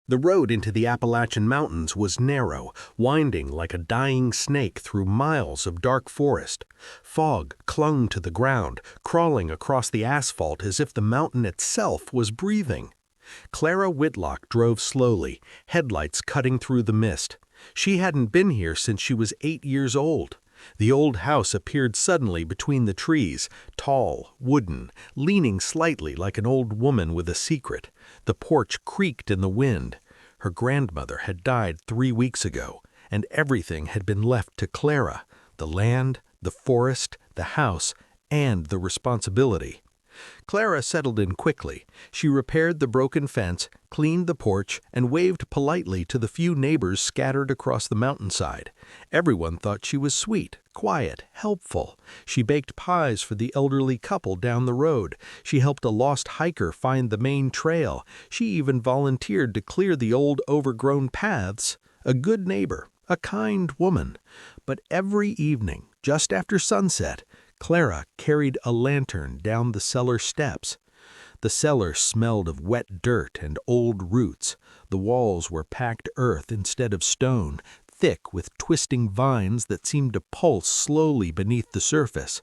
The road into the Appalachian Mountains was narrow, winding like a dying snake through miles of dark forest. Fog clung to the ground, crawling across the asphalt as if the mountain itself was breathing. Clara Whitlock drove slowly, headlights cutting through the mist. She hadn't been here since she was 8 years old. The old house appeared suddenly between the trees, tall, wooden, leaning slightly like an old woman with a secret. The porch creaked in the wind. Her grandmother had died 3 weeks ago, and everything had been left to Clara: the land, the forest, the house, and the responsibility. Clara settled in quickly. She repaired the broken fence, cleaned the porch, and waved politely to the few neighbors scattered across the mountainside. Everyone thought she was sweet, quiet, helpful. She baked pies for the elderly couple down the road. She helped a lost hiker find the main trail. She even volunteered to clear the old overgrown paths. A good neighbor, a kind woman. But every evening, just after sunset, Clara carried a lantern down the cellar steps. The cellar smelled of wet dirt and old roots. The walls were packed earth instead of stone, thick with twisting vines that seemed to pulse slowly beneath the surface.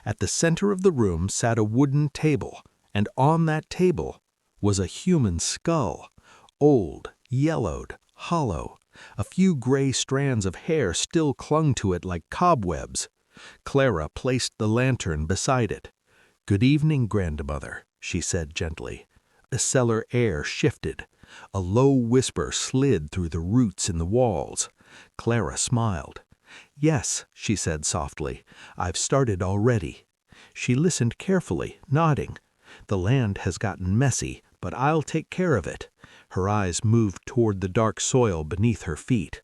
At the center of the room sat a wooden table, and on that table was a human skull, old, yellowed, hollow. A few gray strands of hair still clung to it like cobwebs. Clara placed the lantern beside it. "Good evening, grandmother," she said gently. The cellar air shifted. A low whisper slid through the roots in the walls. Clara smiled. "Yes," she said softly, "I've started already." She listened carefully, nodding. "The land has gotten messy, but I'll take care of it." Her eyes moved toward the dark soil beneath her feet.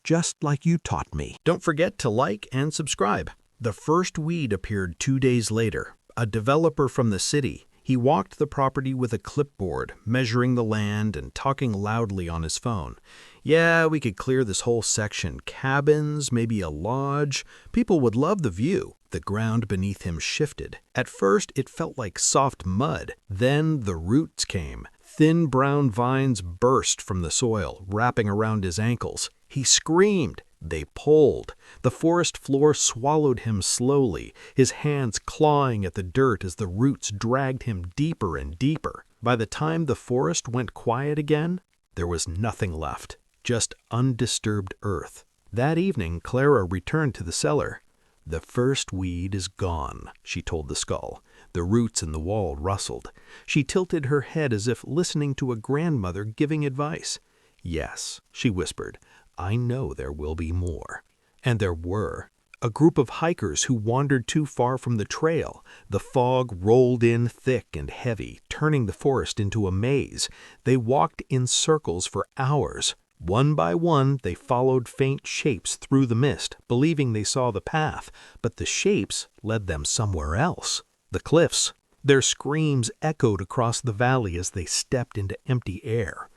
"Just like you taught me." Don't forget to like and subscribe. The first weed appeared 2 days later. A developer from the city. He walked the property with a clipboard, measuring the land and talking loudly on his phone. "Yeah, we could clear this whole section. Cabins, maybe a lodge. People would love the view." The ground beneath him shifted. At first, it felt like soft mud. Then the roots came. Thin brown vines burst from the soil, wrapping around his ankles. He screamed. They pulled. The forest floor swallowed him slowly, his hands clawing at the dirt as the roots dragged him deeper and deeper. By the time the forest went quiet again, there was nothing left, just undisturbed earth. That evening, Clara returned to the cellar. "The first weed is gone," she told the skull. The roots in the wall rustled. She tilted her head as if listening to a grandmother giving advice. "Yes," she whispered, "I know there will be more." And there were. A group of hikers who wandered too far from the trail. The fog rolled in thick and heavy, turning the forest into a maze. They walked in circles for hours. One by one, they followed faint shapes through the mist, believing they saw the path, but the shapes led them somewhere else. The cliffs. Their screams echoed across the valley as they stepped into empty air.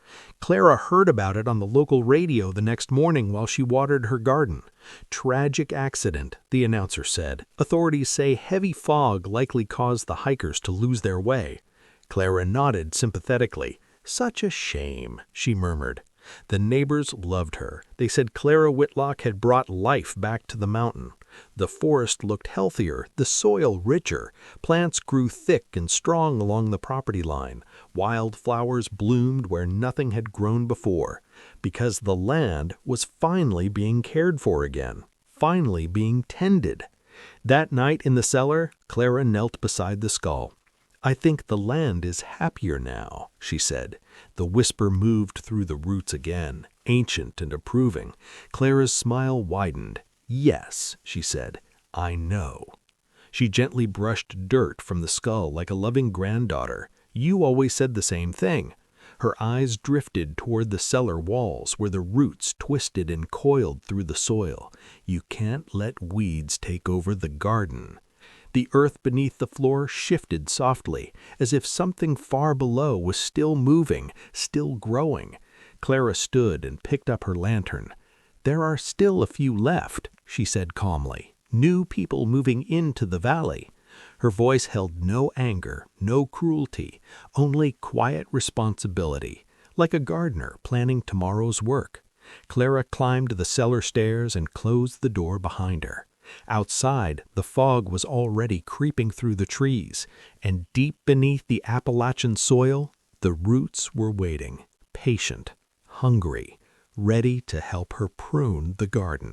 Clara heard about it on the local radio the next morning while she watered her garden. "Tragic accident," the announcer said. "Authorities say heavy fog likely caused the hikers to lose their way." Clara nodded sympathetically. "Such a shame," she murmured. The neighbors loved her. They said Clara Whitlock had brought life back to the mountain. The forest looked healthier, the soil richer. Plants grew thick and strong along the property line. Wildflowers bloomed where nothing had grown before, because the land was finally being cared for again, finally being tended. That night in the cellar, Clara knelt beside the skull. "I think the land is happier now," she said. The whisper moved through the roots again, ancient and approving. Clara's smile widened. "Yes," she said, "I know." She gently brushed dirt from the skull like a loving granddaughter. "You always said the same thing." Her eyes drifted toward the cellar walls where the roots twisted and coiled through the soil. "You can't let weeds take over the garden." The earth beneath the floor shifted softly, as if something far below was still moving, still growing. Clara stood and picked up her lantern. "There are still a few left," she said calmly. "New people moving into the valley." Her voice held no anger, no cruelty, only quiet responsibility. like a gardener planning tomorrow's work. Clara climbed the cellar stairs and closed the door behind her. Outside, the fog was already creeping through the trees, and deep beneath the Appalachian soil, the roots were waiting, patient, hungry, ready to help her prune the garden.